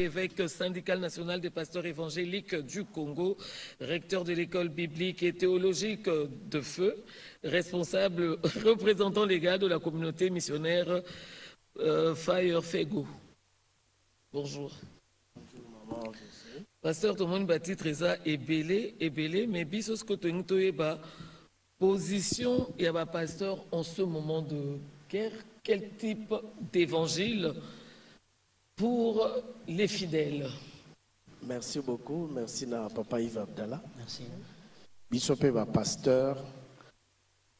Évêque syndical national des pasteurs évangéliques du Congo, recteur de l'école biblique et théologique de Feu, responsable représentant légal de la communauté missionnaire Fire Fego. Bonjour. Bonjour maman. Pasteur Tomoni Bati Treza Ebele, mais biso skotongi toyeba position et à pasteur en ce moment de guerre, quel type d'évangile pour les fidèles? Merci beaucoup. Merci à Papa Yves Abdallah. Merci. Bisope ba pasteur,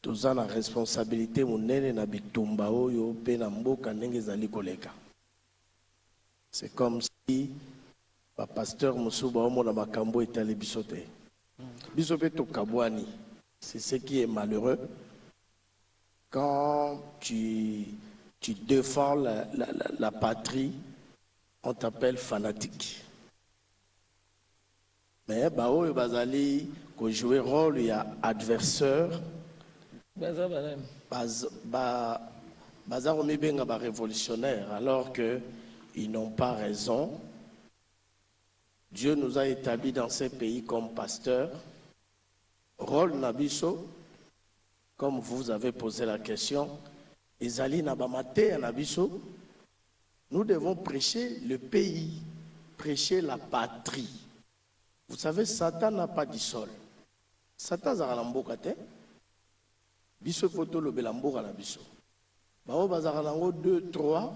tous la responsabilité monene na bitumba oyo pe na mboka ndenge ezali koleka. C'est comme si ba pasteur musuba omo na makambo etali bisote. Bisope to kabwani. C'est ce qui est malheureux. Quand tu défends la patrie, on t'appelle fanatique. Mais bao bazali ko jouer rôle il y a adversaire. Baza omi benga ba révolutionnaire alors que ils n'ont pas raison. Dieu nous a établis dans ces pays comme pasteurs. Rôle nabiso, comme vous avez posé la question, Ezali Nabamate Nabiso, nous devons prêcher le pays, prêcher la patrie. Vous savez, Satan n'a pas du sol. Satan zaralamboka te. Biso photo le belamboka na biso. Bao bazaralango 2, 3.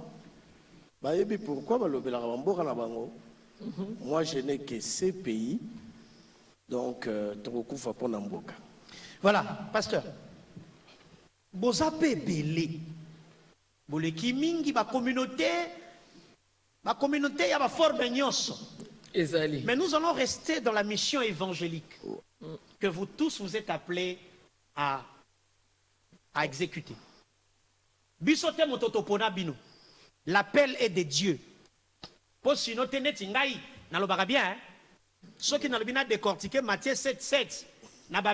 Baebi pourquoi ba le belamboka na bango? Moi je n'ai que ces pays. Donc, voilà, pasteur. Bozape belé. Boleki mingi ba communauté ya ba forme nyonso. Ezali. Mais nous allons rester dans la mission évangélique que vous tous vous êtes appelés à exécuter. Bisote mototopona bino. L'appel est de Dieu. Pour sinon teneti ngai na lobaka bien hein. Ceux qui n'ont pas décortiqué Matthieu 7:7,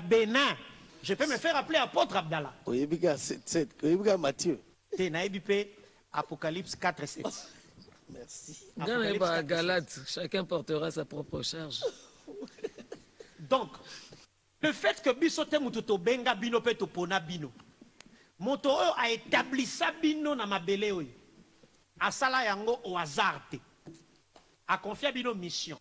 Bénin, je peux me faire appeler apôtre Abdallah. Oui, 7:7, Matthieu. Apocalypse 4:7. Merci. Dans Galate, chacun portera sa propre charge. Donc, le fait que Bisote Mututo Benga Bino Peto Pona Bino, Moto a établi ça Bino na Mabele, a Sala Yango au hasard, a confié à Bino mission.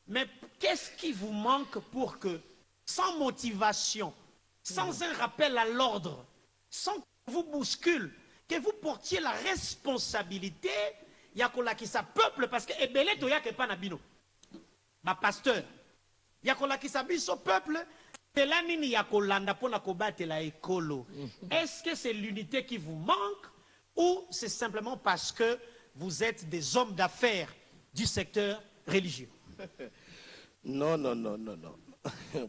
Mais qu'est-ce qui vous manque pour que, sans motivation, sans un rappel à l'ordre, sans qu'on vous bouscule, que vous portiez la responsabilité, yakola qui sa peuple, parce que ebele to yake pa na bino, ma pasteur, yakola qui sa biso peuple, tela nini yakolanda pona kobate la ekolo. Est-ce que c'est l'unité qui vous manque ou c'est simplement parce que vous êtes des hommes d'affaires du secteur religieux? Non.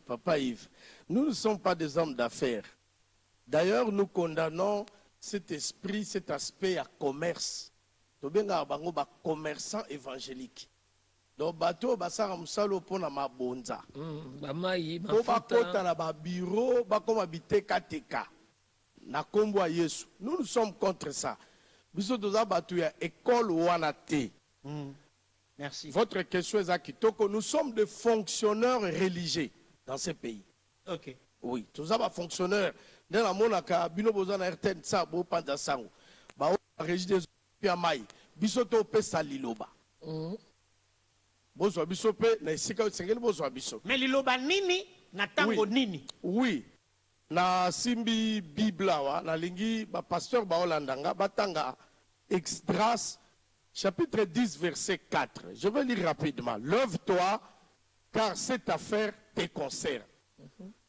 Papa Yves, nous ne sommes pas des hommes d'affaires. D'ailleurs, nous condamnons cet esprit, cet aspect à commerce. Tobenga bango ba commerçant évangélique. Donc bateau basara musalo pona mabonza. Ba mai, ba kota na ba bureau, ba koma biteka teka. Na kombo ya Yesu. Nous sommes contre ça. Biso toza batu ya école wana te. Merci. Votre question est à Kitoko. Nous sommes des fonctionnaires religieux dans ces pays. Ok. Oui, tous les fonctionnaires. Dans la monaka, bino bozana RTN sa bo panda sango. Ba o régie des piamai. Bisoto pe saliloba. Bozo bisope na sika sengeli bozo biso. Mais liloba nini na tango nini? Oui. Na simbi Bibla wa na lingi ba pasteur ba olandanga batanga Exdras chapitre 10, verset 4. Je vais lire rapidement. Lève-toi, car cette affaire te concerne.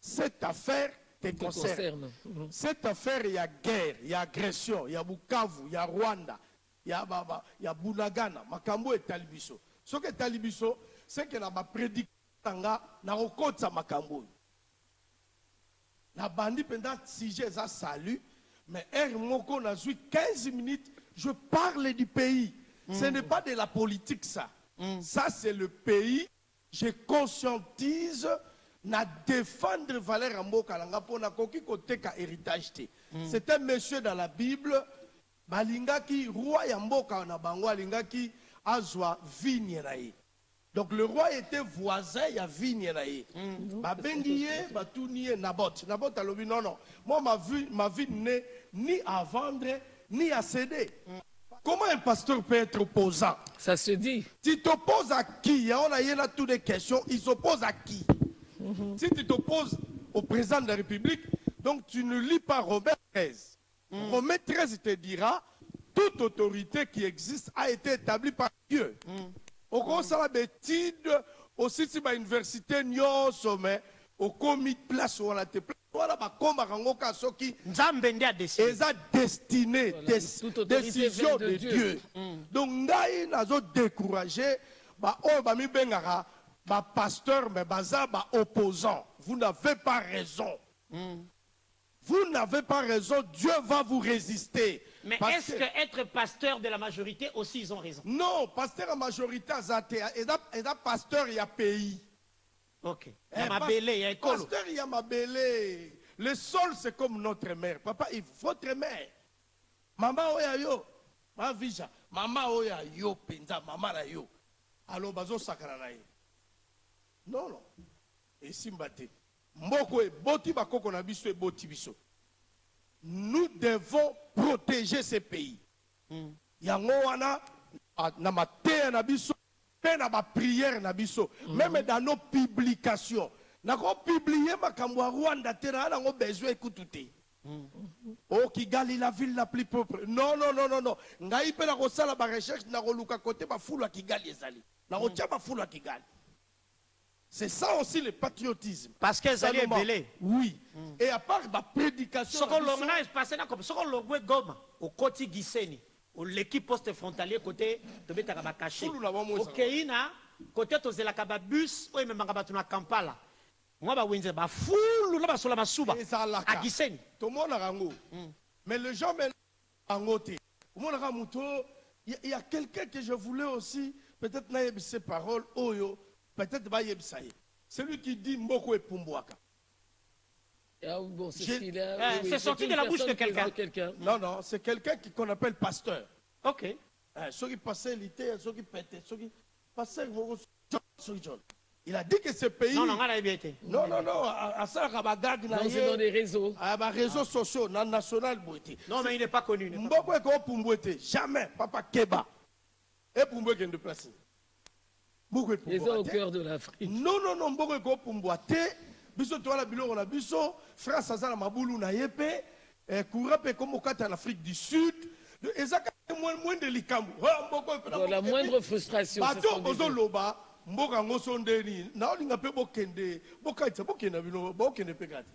Cette affaire te concerne. Cette affaire, il y a guerre, il y a agression, il y a Bukavu, il y a Rwanda, il y a Bunagana, Makambo et Talibiso. Ce que Talibiso, c'est que la prédication na rokotsa Makambo. La bandi pendant 6 jours, ça salut, mais Moko n'a 15 minutes, je parle du pays. Ce n'est pas de la politique, ça. Ça, c'est le pays. Je conscientise na défendre Valère Mboka Langa pour na koki kote ka héritage. C'est un monsieur dans la Bible, balingaki roi ya mboka na bango alingaki azwa vigne na ye. Donc le roi était voisin, il y a vigne na ye. Ba bengiye, ba tournier Nabot. Nabot a dit non, non. Moi, ma vie n'est ni à vendre, ni à céder. Comment un pasteur peut être opposant? Ça se dit. Tu t'opposes à qui? On a là toutes les questions. Il s'oppose à qui? Si tu t'opposes au président de la République, donc tu ne lis pas Romains 13. Romains 13 te dira, toute autorité qui existe a été établie par Dieu. Au conseil de l'étude, aussi si l'université n'y sommet, au comité place où on a été place, voilà, comme à Rangoka Soki, ils ont destiné décision de Dieu. Donc, nous avons découragé, pasteur, mais opposant. Vous n'avez pas raison. Vous n'avez pas raison, Dieu va vous résister. Mais est-ce que être pasteur de la majorité aussi, ils ont raison? Non, pasteur en majorité, et pasteur, il y a pays. Ok. Il y a Mabélé, il y a École. Pasteur, il y a Mabélé. Le sol, c'est comme notre mère. Papa, il faut votre mère. Maman, oya yo. Ma vija. Maman, oya yo. Penza, maman, la yo. Alors, bazo sakana na ye. Non, non. Et simbate. Mboko e boti bakoko na biso e boti biso. Nous devons protéger ces pays. Yango wana na maté na biso, pe na ba prière na biso, même dans nos publications. Na ko publier makambo ya Rwanda te na ngo besoin écouter. Oh Kigali la ville la plus propre. Non non non non non. Ngai pe na ko sala ba recherche na ko luka côté ba fulu ya Kigali ezali. Na ko tia ba fulu ya Kigali. C'est ça aussi le patriotisme. Parce qu'elles allaient belé. Oui. Et à part la prédication. Ce qu'on l'a passé comme ce qu'on l'a vu Goma au côté Giseni, au l'équipe poste frontalier côté de Betaka caché. OK, ina côté to zela kaba bus ou même ngaba tuna Kampala. Moi ba wenze ba fulu na ba sola masuba. À Giseni. Tout le monde a rango. Mais les gens mais angoté. Au monde a muto, il y a quelqu'un que je voulais aussi peut-être na ces paroles oyo. Peut-être pas Yebsaï. Celui qui dit Mboko et Pumbwaka. Ah, bon, c'est sorti de la bouche de quelqu'un. Non, non, c'est quelqu'un qu'on appelle pasteur. Ok. Ceux qui passaient l'été, ceux qui pétaient, ceux qui passaient. Il a dit que ce pays. Non, non, non, non, non, à ça, c'est dans les réseaux. À les réseaux sociaux, dans national. Non, mais il n'est pas connu. Mboko et Pumbwete, jamais, Papa Keba. Et Pumbwete est de place. Ils sont au cœur de l'Afrique. Non, non, non, Mboko eko Pumbwate. Biso toala biloko na biso, France azala mabulu na yepe, courant pe comme au en Afrique du Sud. Et ça moins de likambu. La moindre frustration. Bato bozo loba, Mboka ngoso ndeni, na olinga pe bokende, bokaitsa bokenda bino, bokende pe kati.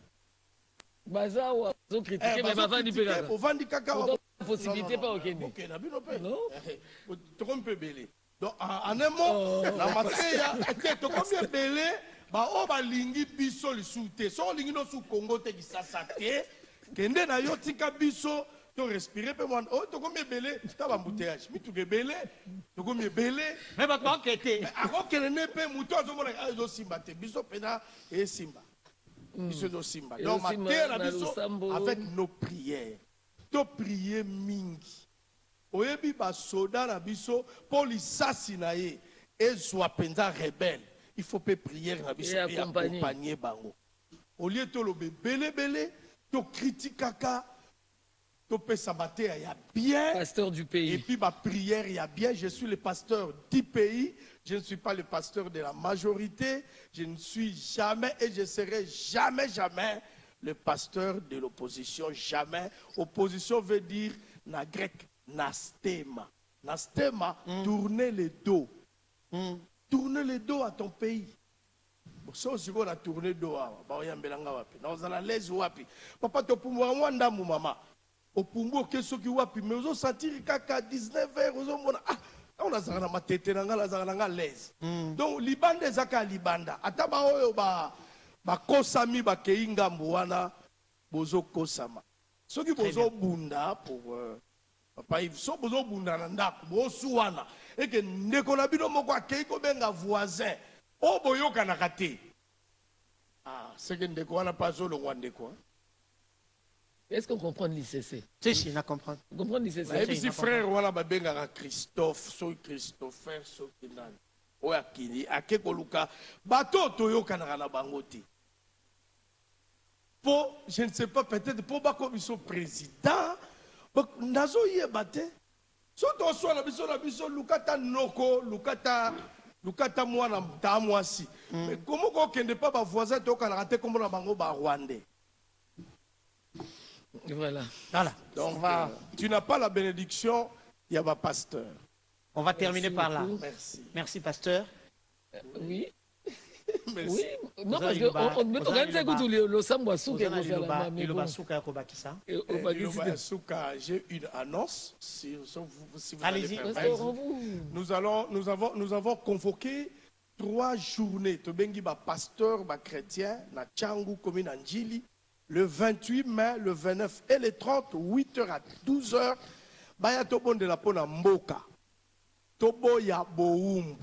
Baza wa zo critiquer mais bavandi pe kaka. Bovandi kaka. Possibilité pas okende. Bokenda bino pe. Non. Trompe belé. Donc, en un mot, la matière, tu combien belé, bah, on va lingi biso le soute. So lingi no sous Congo te qui s'assate, kende na yo tika biso, to respirer pe moi. Oh, tu combien belé, tu as embouteillage. Mi tu belé, tu combien belé. Mais pas toi enquêter. Avant qu'elle ne peut mouton, zo mona zo simba te. Biso pena et simba. Biso do simba. Donc matière na biso avec nos prières. To prier mingi. Oyebi ba soda na biso pour lisasi na ye ezwa penza rebelle il faut pe prière na biso et accompagner bango au lieu to lo belé to critikaka to pe sabaté ya bien pasteur du pays et puis ba prière ya bien je suis le pasteur du pays je ne suis pas le pasteur de la majorité je ne suis jamais et je serai jamais le pasteur de l'opposition jamais opposition veut dire na grec Nastema. Nastema, tourner le dos. Tourner le dos à ton pays. Ça aussi, on a tourné le dos. Dans la laisse wapi. Papa, tu peux me dire, maman. Au pumbo, qu'est-ce qui wapi. Mais on sentir qu'à 19h, on a zana ma tête, on a zana l'aise. Donc, Libanda, zaka Libanda. Ataba oyo ba kosami ba keinga mwana bozo kosama. Ceux qui bozo bunda pour papa il so bozo bunda na ndako bosu wana eke ndeko na bino moko akei ko benga voisin o boyoka na kate ah c'est que ndeko wana pas zo lo ndeko Est-ce qu'on comprend l'ICC? Si, na comprendre. On comprend l'ICC? nayebi si frère wana babengaka Christophe soki Christopher soki nani oyo akini ake koluka bato toyokanaka na bango te po je ne sais pas peut-être po bakomi biso président nazoyeba te so toswana biso na biso lukata noko lukata mwana ta mwasi mais komo kokende pa bavoisin toyokanaka te kombo na bango barwandais. Voilà. Voilà. Donc, tu n'as pas la bénédiction, il y a un pasteur. On va terminer par là. Merci. Merci, pasteur. Oui. Merci. Oui. Non, parce que on organise le sambo souka j'ai une annonce. Si vous allez-y. Nous avons convoqué 3 journées. Tobengi ba pasteur, ba chrétien, na Tchangu, commune Anjili. Le 28 mai, le 29 et le 30, 8h à 12h, baya tobon de la pona mboka. Tobo ya boumbu.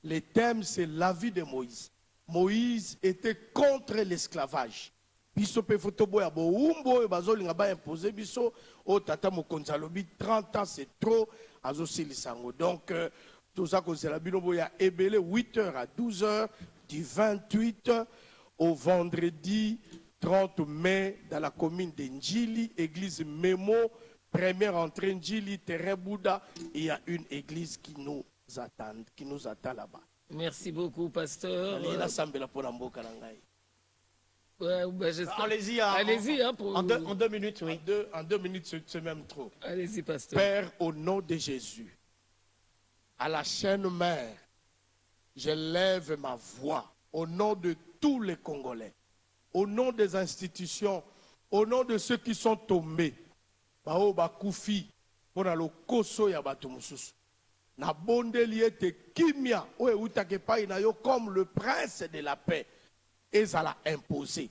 Le thème, c'est la vie de Moïse. Moïse était contre l'esclavage. Biso pe fotobo ya boumbu, bazoli nga ba imposé biso, o tata mo konzalobi 30 ans c'est trop, azo silisango. Donc, tout ça c'est la binobo ya ebele 8h à 12h du 28 au vendredi 30 mai dans la commune de Njili, église Memo, première entrée Njili, terrain Bouddha. Il y a une église qui nous attend là-bas. Merci beaucoup, pasteur. Allez-y, allez-y en 2 minutes, oui. En 2 minutes, c'est même trop. Allez-y, pasteur. Père, au nom de Jésus, à la chaîne mère, je lève ma voix au nom de tous les Congolais. Au nom des institutions, au nom de ceux qui sont tombés, bao bakufi pour le koso ya bato mususu. Na bondeli ete kimia o eutake pai na yo comme le prince de la paix ezala imposé.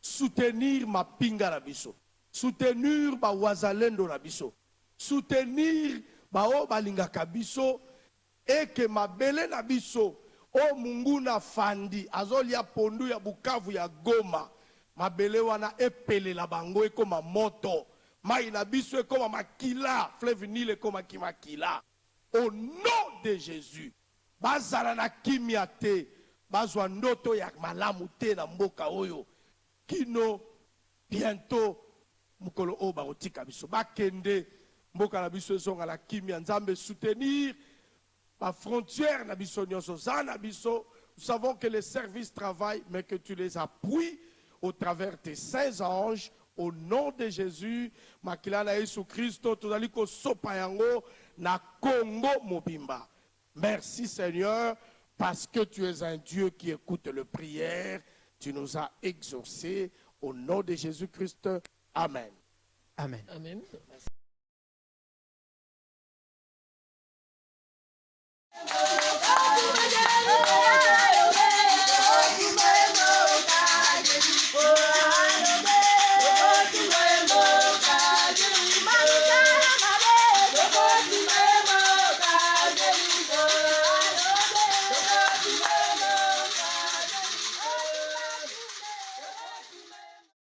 Soutenir ma pinga na biso. Soutenir ba wazalendo na biso. Soutenir bao balingaka biso et que mabele na biso o munguna fandi azolia pondu ya Bukavu ya Goma mabele wana epele la bango ekoma moto mai na biso ekoma makila fleuve Nil ekoma kimakila au nom de Jésus bazala na kimia te bazwa ndoto ya malamu te na mboka oyo kino bientôt mukolo o baotika biso bakende mboka na biso ezonga la kimia nzambe soutenir la frontière, nous savons que les services travaillent, mais que tu les appuies au travers tes saints anges. Au nom de Jésus, Makilana Yesu Christo, Todaliko Sopayango, na Congo Mobimba. Merci Seigneur, parce que tu es un Dieu qui écoute les prières. Tu nous as exaucés. Au nom de Jésus Christ. Amen. Amen. Amen.